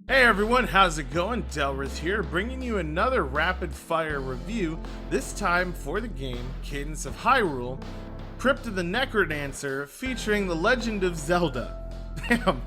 Hey everyone, how's it going? Delrith here, bringing you another rapid fire review, this time for the game Cadence of Hyrule, Crypt of the NecroDancer, featuring the Legend of Zelda. Damn,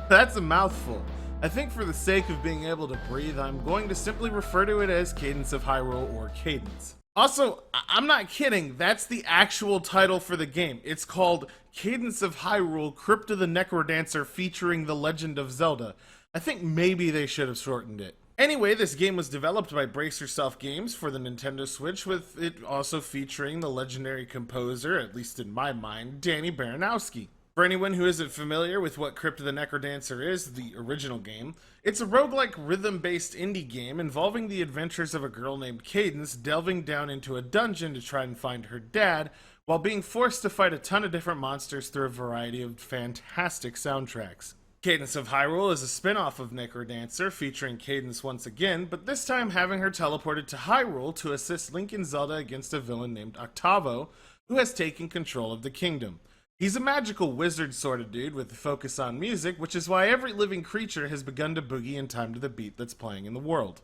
that's a mouthful. I think for the sake of being able to breathe, I'm going to simply refer to it as Cadence of Hyrule or Cadence. Also, I'm not kidding, that's the actual title for the game. It's called Cadence of Hyrule, Crypt of the NecroDancer, featuring the Legend of Zelda. I think maybe they should have shortened it. Anyway, this game was developed by Brace Yourself Games for the Nintendo Switch, with it also featuring the legendary composer, at least in my mind, Danny Baranowski. For anyone who isn't familiar with what Crypt of the NecroDancer is, the original game, it's a roguelike rhythm-based indie game involving the adventures of a girl named Cadence delving down into a dungeon to try and find her dad, while being forced to fight a ton of different monsters through a variety of fantastic soundtracks. Cadence of Hyrule is a spin-off of NecroDancer, featuring Cadence once again, but this time having her teleported to Hyrule to assist Link and Zelda against a villain named Octavo, who has taken control of the kingdom. He's a magical wizard sort of dude with a focus on music, which is why every living creature has begun to boogie in time to the beat that's playing in the world.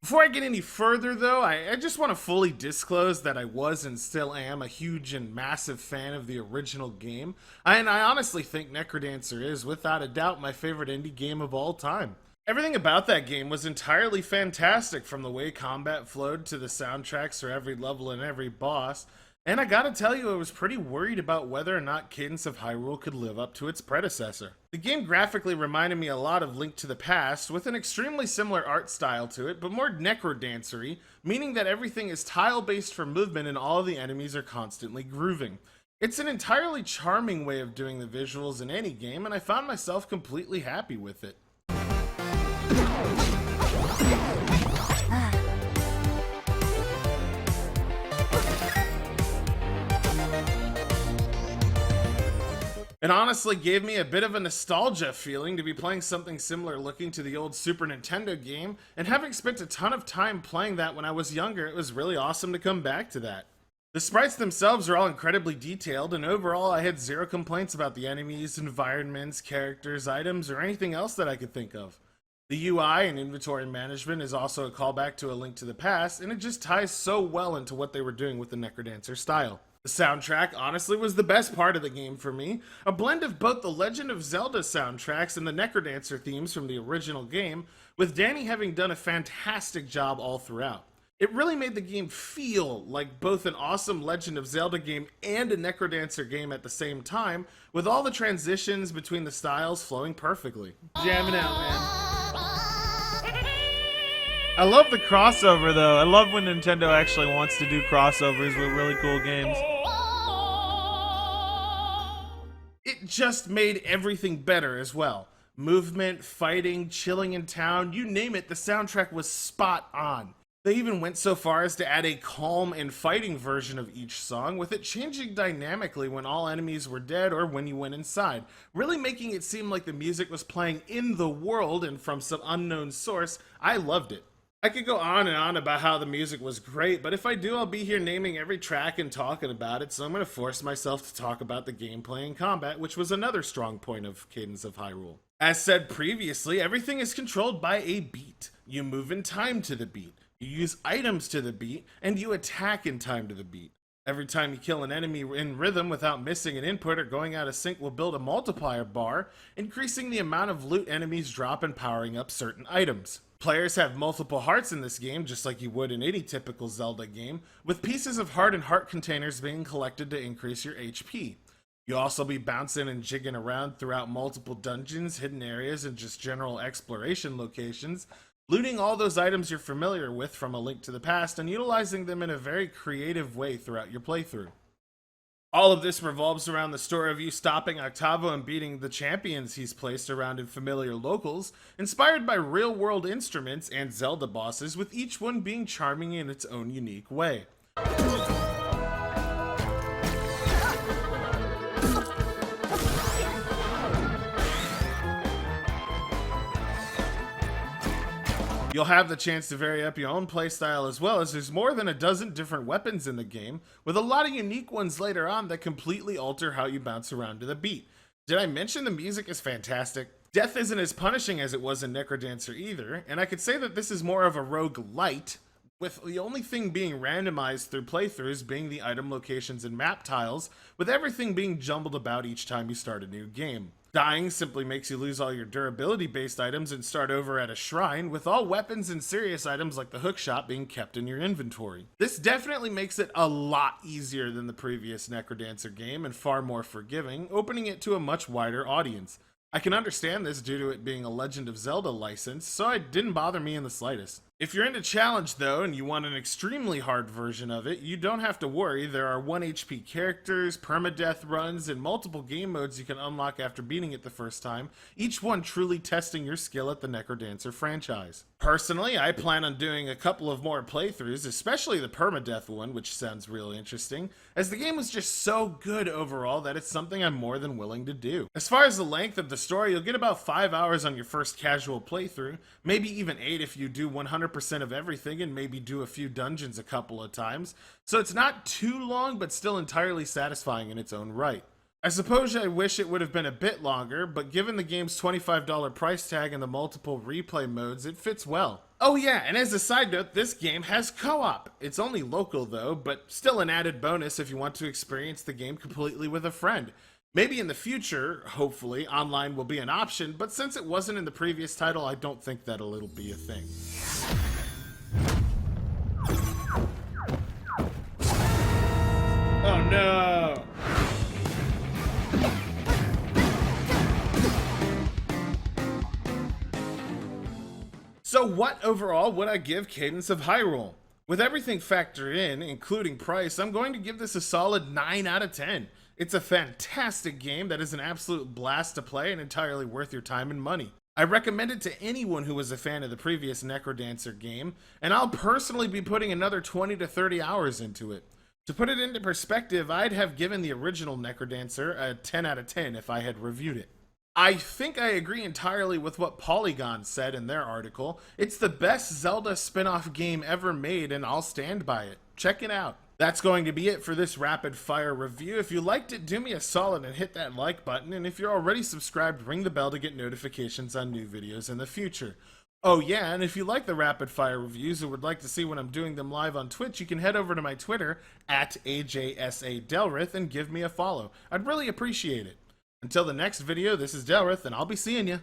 Before I get any further though, I just want to fully disclose that I was and still am a huge and massive fan of the original game, and I honestly think NecroDancer is, without a doubt, my favorite indie game of all time. Everything about that game was entirely fantastic, from the way combat flowed to the soundtracks for every level and every boss, and I gotta tell you, I was pretty worried about whether or not Cadence of Hyrule could live up to its predecessor. The game graphically reminded me a lot of Link to the Past, with an extremely similar art style to it, but more NecroDancer-y, meaning that everything is tile-based for movement and all of the enemies are constantly grooving. It's an entirely charming way of doing the visuals in any game, and I found myself completely happy with it. It honestly gave me a bit of a nostalgia feeling to be playing something similar looking to the old Super Nintendo game, and having spent a ton of time playing that when I was younger, it was really awesome to come back to that. The sprites themselves are all incredibly detailed, and overall I had zero complaints about the enemies, environments, characters, items, or anything else that I could think of. The UI and inventory management is also a callback to A Link to the Past, and it just ties so well into what they were doing with the NecroDancer style. The soundtrack honestly was the best part of the game for me, a blend of both the Legend of Zelda soundtracks and the NecroDancer themes from the original game, with Danny having done a fantastic job all throughout. It really made the game feel like both an awesome Legend of Zelda game and a NecroDancer game at the same time, with all the transitions between the styles flowing perfectly. Jamming out, man. I love the crossover though. I love when Nintendo actually wants to do crossovers with really cool games. It just made everything better as well. Movement, fighting, chilling in town, you name it, the soundtrack was spot on. They even went so far as to add a calm and fighting version of each song, with it changing dynamically when all enemies were dead or when you went inside, really making it seem like the music was playing in the world and from some unknown source. I loved it. I could go on and on about how the music was great, but if I do, I'll be here naming every track and talking about it, so I'm going to force myself to talk about the gameplay and combat, which was another strong point of Cadence of Hyrule. As said previously, everything is controlled by a beat. You move in time to the beat, you use items to the beat, and you attack in time to the beat. Every time you kill an enemy in rhythm without missing an input or going out of sync will build a multiplier bar, increasing the amount of loot enemies drop and powering up certain items. Players have multiple hearts in this game, just like you would in any typical Zelda game, with pieces of heart and heart containers being collected to increase your HP. You'll also be bouncing and jigging around throughout multiple dungeons, hidden areas, and just general exploration locations, looting all those items you're familiar with from A Link to the Past and utilizing them in a very creative way throughout your playthrough. All of this revolves around the story of you stopping Octavo and beating the champions he's placed around in familiar locals, inspired by real-world instruments and Zelda bosses, with each one being charming in its own unique way. You'll have the chance to vary up your own playstyle as well, as there's more than a dozen different weapons in the game, with a lot of unique ones later on that completely alter how you bounce around to the beat. Did I mention the music is fantastic? Death isn't as punishing as it was in NecroDancer either, and I could say that this is more of a roguelite, with the only thing being randomized through playthroughs being the item locations and map tiles, with everything being jumbled about each time you start a new game. Dying simply makes you lose all your durability-based items and start over at a shrine, with all weapons and serious items like the hookshot being kept in your inventory. This definitely makes it a lot easier than the previous NecroDancer game and far more forgiving, opening it to a much wider audience. I can understand this due to it being a Legend of Zelda license, so it didn't bother me in the slightest. If you're into challenge though, and you want an extremely hard version of it, you don't have to worry. There are 1 HP characters, permadeath runs, and multiple game modes you can unlock after beating it the first time, each one truly testing your skill at the NecroDancer franchise. Personally, I plan on doing a couple of more playthroughs, especially the permadeath one, which sounds real interesting, as the game was just so good overall that it's something I'm more than willing to do. As far as the length of the story, you'll get about 5 hours on your first casual playthrough, maybe even 8 if you do 100% of everything and maybe do a few dungeons a couple of times, so it's not too long but still entirely satisfying in its own right. I suppose I wish it would have been a bit longer, but given the game's $25 price tag and the multiple replay modes, it fits well. Oh yeah, and as a side note, this game has co-op. It's only local though, but still an added bonus if you want to experience the game completely with a friend. Maybe in the future, hopefully, online will be an option, but since it wasn't in the previous title, I don't think that it'll be a thing. Oh no! So what overall would I give Cadence of Hyrule? With everything factored in, including price, I'm going to give this a solid 9 out of 10. It's a fantastic game that is an absolute blast to play and entirely worth your time and money. I recommend it to anyone who was a fan of the previous NecroDancer game, and I'll personally be putting another 20 to 30 hours into it. To put it into perspective, I'd have given the original NecroDancer a 10 out of 10 if I had reviewed it. I think I agree entirely with what Polygon said in their article. It's the best Zelda spin-off game ever made, and I'll stand by it. Check it out. That's going to be it for this rapid fire review. If you liked it, do me a solid and hit that like button, and if you're already subscribed, ring the bell to get notifications on new videos in the future. Oh yeah, and if you like the rapid fire reviews and would like to see when I'm doing them live on Twitch, you can head over to my Twitter at AJSADelrith and give me a follow. I'd really appreciate it. Until the next video, this is Delrith, and I'll be seeing you.